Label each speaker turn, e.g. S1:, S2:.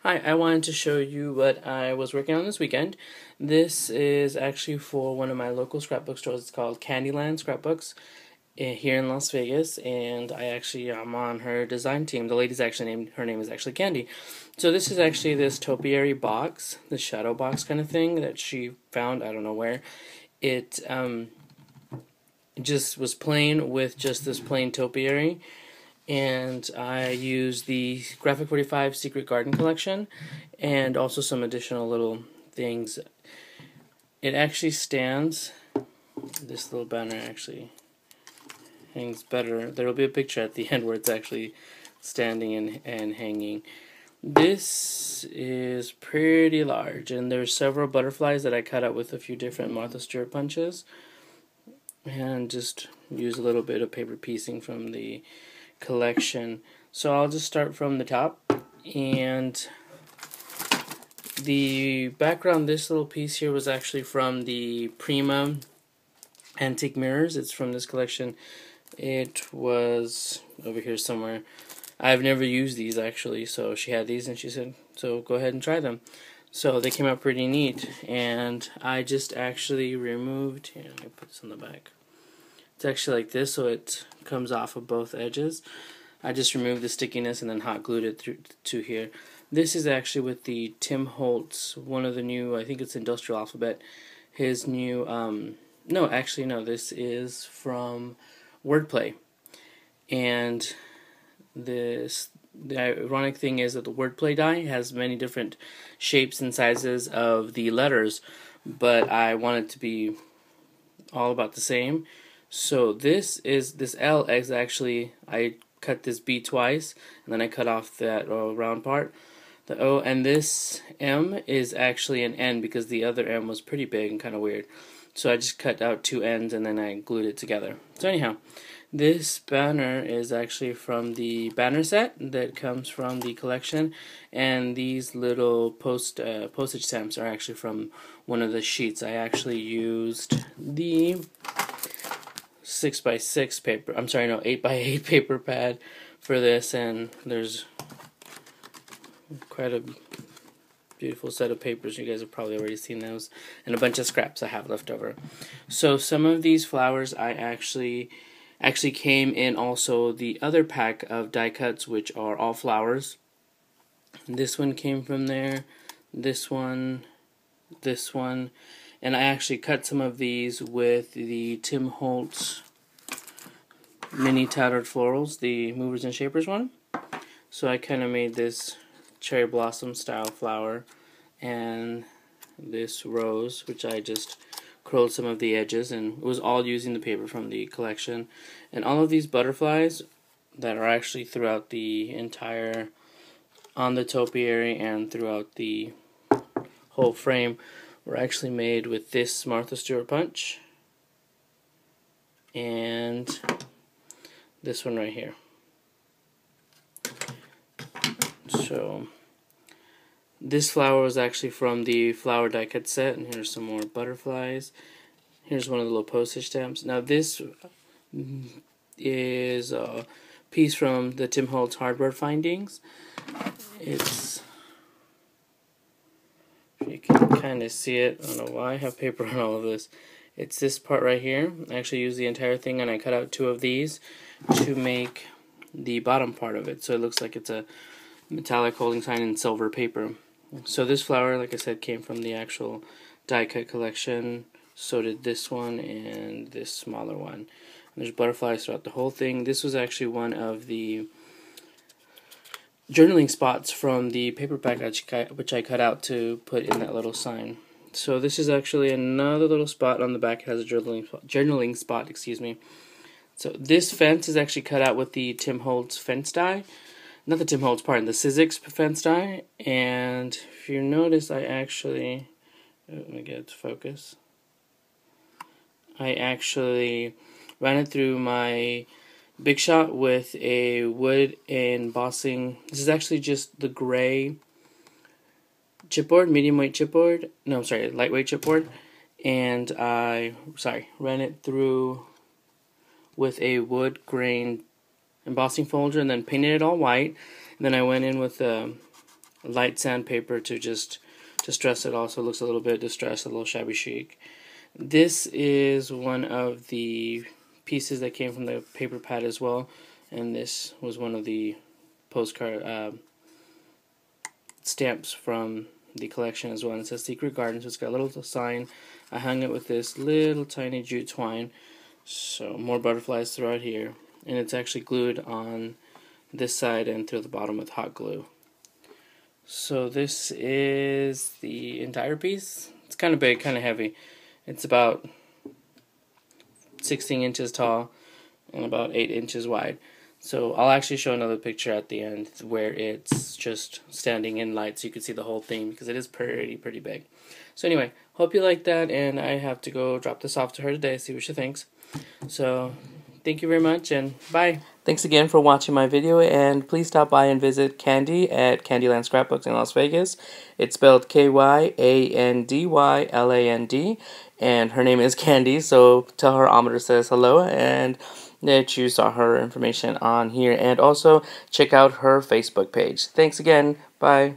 S1: Hi, I wanted to show you what I was working on this weekend. This is actually for one of my local scrapbook stores. It's called Kyandyland Scrapbooks here in Las Vegas, and I'm on her design team. The lady's actually her name is actually Kyandy. So this is actually this Topiary box, the shadow box kind of thing that she found, I don't know where. It just was plain with just this plain topiary, and I used the Graphic 45 Secret Garden collection and also some additional little things. It actually stands, this little banner actually hangs better. There will be a picture at the end where it's actually standing and hanging. This is pretty large, and there's several butterflies that I cut out with a few different Martha Stewart punches, and just use a little bit of paper piecing from the collection. So I'll just start from the top, and the background, this little piece here was actually from the Prima antique mirrors. It's from this collection. It was over here somewhere. I've never used these actually, so she had these and she said, so go ahead and try them. So they came out pretty neat, and I just actually removed, here, let me put this on the back. It's actually like this, so it comes off of both edges. I just removed the stickiness and then hot glued it through to here. This is actually with the Tim Holtz, one of the new, I think it's Industrial Alphabet, his new, no, this is from Wordplay. And the ironic thing is that the Wordplay die has many different shapes and sizes of the letters, but I want it to be all about the same. So this L is actually, I cut this B twice, and then I cut off that round part, the O, and this M is actually an N because the other M was pretty big and kind of weird. So I just cut out two ends and then I glued it together. So anyhow, this banner is actually from the banner set that comes from the collection, and these little postage stamps are actually from one of the sheets. I actually used the 6x6 paper, 8x8 paper pad for this, and there's quite a beautiful set of papers. You guys have probably already seen those, and a bunch of scraps I have left over. So some of these flowers I actually came in also the other pack of die cuts, which are all flowers. This one came from there, this one, and I actually cut some of these with the Tim Holtz mini tattered florals, the movers and shapers one. So I kind of made this cherry blossom style flower and this rose, which I just curled some of the edges, and it was all using the paper from the collection. And all of these butterflies that are actually throughout the entire, on the topiary and throughout the whole frame, were actually made with this Martha Stewart punch and this one right here. So this flower was actually from the flower die cut set, and here's some more butterflies. Here's one of the little postage stamps. Now this is a piece from the Tim Holtz hardware findings. It's, you can kind of see it. I don't know why I have paper on all of this. It's this part right here. I actually used the entire thing, and I cut out two of these to make the bottom part of it, so it looks like it's a metallic holding sign in silver paper. So this flower, like I said, came from the actual die cut collection. So did this one and this smaller one. And there's butterflies throughout the whole thing. This was actually one of the journaling spots from the paper pack which I cut out to put in that little sign. So this is actually another little spot on the back. It has a journaling spot, excuse me. So this fence is actually cut out with the Tim Holtz fence die. Not the Tim Holtz, pardon, the Sizzix fence die. And if you notice, I actually, let me get it to focus. I actually ran it through my Big Shot with a wood embossing. This is actually just the gray chipboard, medium weight chipboard. No, I'm sorry, lightweight chipboard. And I, ran it through with a wood grain embossing folder and then painted it all white. And then I went in with a light sandpaper to just distress it all so it looks a little bit distressed, a little shabby chic. This is one of the pieces that came from the paper pad as well, and this was one of the postcard stamps from the collection as well, and it says Secret Garden, so it's got a little sign. I hung it with this little tiny jute twine, so more butterflies throughout here, and it's actually glued on this side and through the bottom with hot glue. So this is the entire piece. It's kind of big, kind of heavy. It's about 16 inches tall and about 8 inches wide. So I'll actually show another picture at the end where it's just standing in light so you can see the whole thing, because it is pretty big. So anyway, hope you like that, and I have to go drop this off to her today, see what she thinks. So thank you very much, and bye. Thanks again for watching my video, and please stop by and visit Kyandy at Kyandyland Scrapbooks in Las Vegas. It's spelled Kyandyland, and her name is Kyandy, so tell her Amador says hello, and that you saw her information on here, and also check out her Facebook page. Thanks again. Bye.